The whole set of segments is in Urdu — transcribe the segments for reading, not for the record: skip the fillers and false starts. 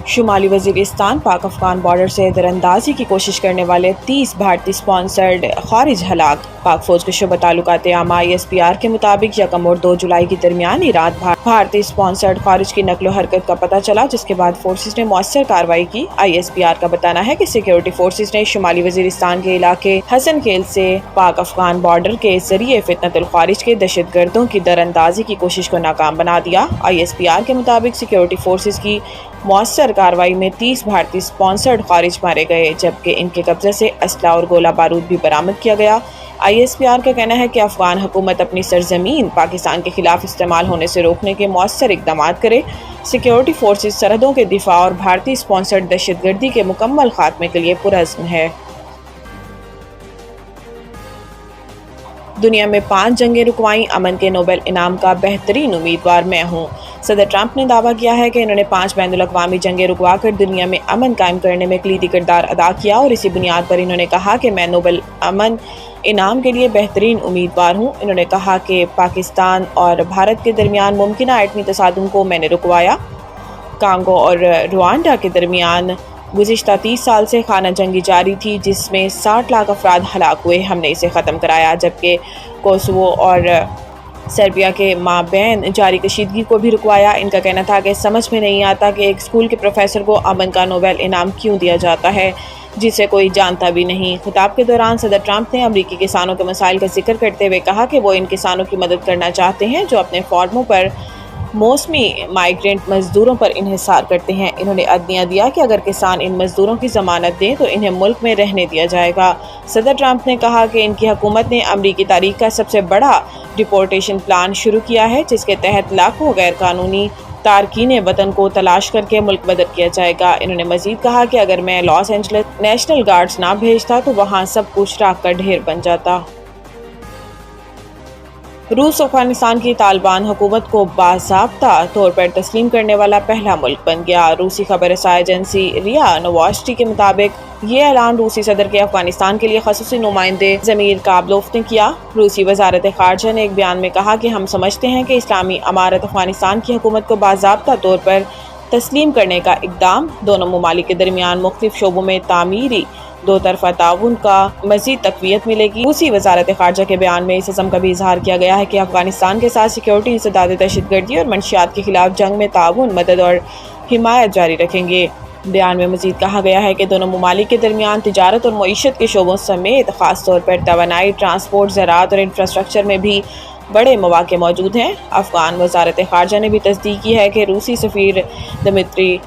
شمالی وزیرستان پاک افغان بارڈر سے دراندازی کی کوشش کرنے والے 30 بھارتی سپانسرڈ خارج ہلاک۔ پاک فوج کے شعبہ تعلقات عامہ ISPR کے مطابق 1 اور 2 جولائی کی درمیانی رات بھارتی سپانسرڈ خارج کی نقل و حرکت کا پتہ چلا، جس کے بعد فورسز نے مؤثر کارروائی کی۔ ISPR کا بتانا ہے کہ سیکیورٹی فورسز نے شمالی وزیرستان کے علاقے حسن کھیل سے پاک افغان بارڈر کے ذریعے فتنۃ الخارج کے دہشت گردوں کی دراندازی کی کوشش کو ناکام بنا دیا۔ ISPR کے مطابق سیکیورٹی فورسز کی مؤثر کارروائی میں 30 بھارتی سپانسرڈ خارج مارے گئے، جبکہ ان کے قبضے سے اسلحہ اور گولہ بارود بھی برآمد کیا گیا۔ ISPR کا کہنا ہے کہ افغان حکومت اپنی سرزمین پاکستان کے خلاف استعمال ہونے سے روکنے کے مؤثر اقدامات کرے۔ سیکیورٹی فورسز سرحدوں کے دفاع اور بھارتی سپانسرڈ دہشت گردی کے مکمل خاتمے کے لیے پرعزم ہے۔ دنیا میں 5 جنگیں رکوائیں، امن کے نوبل انعام کا بہترین امیدوار میں ہوں۔ صدر ٹرمپ نے دعویٰ کیا ہے کہ انہوں نے 5 بین الاقوامی جنگیں رکوا کر دنیا میں امن قائم کرنے میں کلیدی کردار ادا کیا، اور اسی بنیاد پر انہوں نے کہا کہ میں نوبل امن انعام کے لیے بہترین امیدوار ہوں۔ انہوں نے کہا کہ پاکستان اور بھارت کے درمیان ممکنہ ایٹمی تصادم کو میں نے رکوایا۔ کانگو اور روانڈا کے درمیان گزشتہ 30 سال سے خانہ جنگی جاری تھی، جس میں 60 لاکھ افراد ہلاک ہوئے۔ ہم نے اسے ختم کرایا، جبکہ کوسوو اور سربیا کے مابین جاری کشیدگی کو بھی رکوایا۔ ان کا کہنا تھا کہ سمجھ میں نہیں آتا کہ ایک اسکول کے پروفیسر کو امن کا نوبل انعام کیوں دیا جاتا ہے، جسے کوئی جانتا بھی نہیں۔ خطاب کے دوران صدر ٹرمپ نے امریکی کسانوں کے مسائل کا ذکر کرتے ہوئے کہا کہ وہ ان کسانوں کی مدد کرنا چاہتے ہیں جو اپنے فارموں پر موسمی مائیگرنٹ مزدوروں پر انحصار کرتے ہیں۔ انہوں نے عددیہ دیا کہ اگر کسان ان مزدوروں کی ضمانت دیں تو انہیں ملک میں رہنے دیا جائے گا۔ صدر ٹرمپ نے کہا کہ ان کی حکومت نے امریکی تاریخ کا سب سے بڑا ڈپورٹیشن پلان شروع کیا ہے، جس کے تحت لاکھوں غیر قانونی تارکین وطن کو تلاش کر کے ملک بدر کیا جائے گا۔ انہوں نے مزید کہا کہ اگر میں لاس اینجلس نیشنل گارڈز نہ بھیجتا تو وہاں سب کچھ راکھ کا ڈھیر بن جاتا۔ روس افغانستان کی طالبان حکومت کو باضابطہ طور پر تسلیم کرنے والا پہلا ملک بن گیا۔ روسی خبر رساں ایجنسی ریا نووسٹی کے مطابق یہ اعلان روسی صدر کے افغانستان کے لیے خصوصی نمائندے ضمیر کابلوف نے کیا۔ روسی وزارت خارجہ نے ایک بیان میں کہا کہ ہم سمجھتے ہیں کہ اسلامی امارت افغانستان کی حکومت کو باضابطہ طور پر تسلیم کرنے کا اقدام دونوں ممالک کے درمیان مختلف شعبوں میں تعمیری دو طرفہ تعاون کا مزید تقویت ملے گی۔ روسی وزارت خارجہ کے بیان میں اس عزم کا بھی اظہار کیا گیا ہے کہ افغانستان کے ساتھ سیکیورٹی انسداد دہشت گردی اور منشیات کے خلاف جنگ میں تعاون، مدد اور حمایت جاری رکھیں گے۔ بیان میں مزید کہا گیا ہے کہ دونوں ممالک کے درمیان تجارت اور معیشت کے شعبوں سمیت خاص طور پر توانائی، ٹرانسپورٹ، زراعت اور انفراسٹرکچر میں بھی بڑے مواقع موجود ہیں۔ افغان وزارت خارجہ نے بھی تصدیق کی ہے کہ روسی سفیر دمتری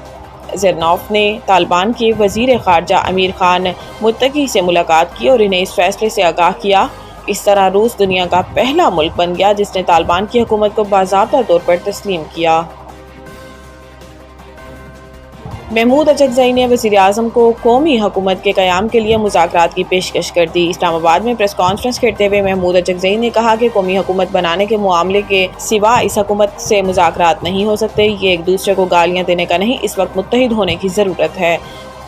زرنوف نے طالبان کے وزیر خارجہ امیر خان متقی سے ملاقات کی اور انہیں اس فیصلے سے آگاہ کیا۔ اس طرح روس دنیا کا پہلا ملک بن گیا جس نے طالبان کی حکومت کو باضابطہ طور پر تسلیم کیا۔ محمود اچکزئی نے وزیر اعظم کو قومی حکومت کے قیام کے لیے مذاکرات کی پیشکش کر دی۔ اسلام آباد میں پریس کانفرنس کرتے ہوئے محمود اچکزئی نے کہا کہ قومی حکومت بنانے کے معاملے کے سوا اس حکومت سے مذاکرات نہیں ہو سکتے۔ یہ ایک دوسرے کو گالیاں دینے کا نہیں، اس وقت متحد ہونے کی ضرورت ہے۔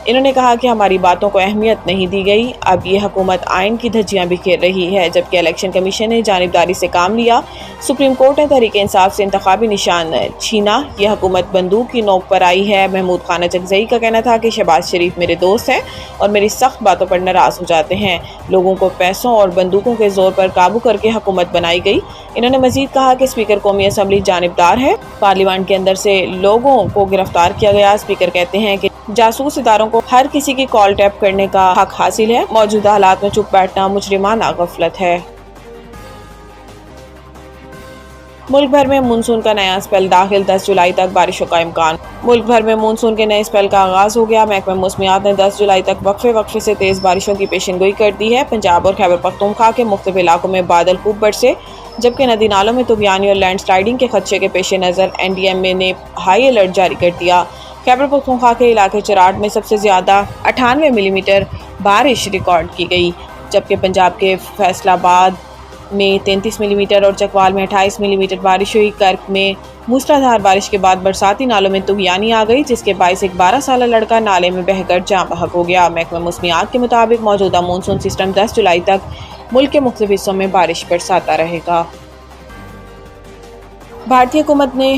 انہوں نے کہا کہ ہماری باتوں کو اہمیت نہیں دی گئی، اب یہ حکومت آئین کی دھجیاں بکھیر رہی ہے، جبکہ الیکشن کمیشن نے جانبداری سے کام لیا۔ سپریم کورٹ نے تحریک انصاف سے انتخابی نشان چھینا۔ یہ حکومت بندوق کی نوک پر آئی ہے۔ محمود خان اچکزئی کا کہنا تھا کہ شہباز شریف میرے دوست ہیں اور میری سخت باتوں پر ناراض ہو جاتے ہیں۔ لوگوں کو پیسوں اور بندوقوں کے زور پر قابو کر کے حکومت بنائی گئی۔ انہوں نے مزید کہا کہ اسپیکر قومی اسمبلی جانبدار ہے، پارلیمنٹ کے اندر سے لوگوں کو گرفتار کیا گیا۔ اسپیکر کہتے ہیں کہ جاسوس اداروں کو ہر کسی کی کال ٹیپ کرنے کا حق حاصل ہے۔ موجودہ حالات میں چپ بیٹھنا مجرمانہ غفلت ہے۔ ملک بھر میں مونسون کا نیا اسپیل داخل، 10 جولائی تک بارشوں کا امکان۔ ملک بھر میں مونسون کے نئے اسپیل کا آغاز ہو گیا۔ محکمہ موسمیات نے 10 جولائی تک وقفے سے تیز بارشوں کی پیشن گوئی کر دی ہے۔ پنجاب اور خیبر پختونخوا کے مختلف علاقوں میں بادل خوب برسے، جبکہ ندی نالوں میں طوفانی اور لینڈ سلائیڈنگ کے خدشے کے پیش نظر NDMA نے ہائی الرٹ جاری کر دیا۔ خیبر پختونخوا کے علاقے چراٹ میں سب سے زیادہ 98 ملی میٹر بارش ریکارڈ کی گئی، جبکہ پنجاب کے فیصل آباد میں 33 ملی میٹر اور چکوال میں 28 ملی میٹر بارش ہوئی۔ کرک میں موسلادھار بارش کے بعد برساتی نالوں میں طغیانی آ گئی، جس کے باعث ایک 12 سالہ لڑکا نالے میں بہہ کر جاں بحق ہو گیا۔ محکمہ موسمیات کے مطابق موجودہ مونسون سسٹم 10 جولائی تک ملک کے مختلف حصوں میں بارش برساتا رہے گا۔ بھارتی حکومت نے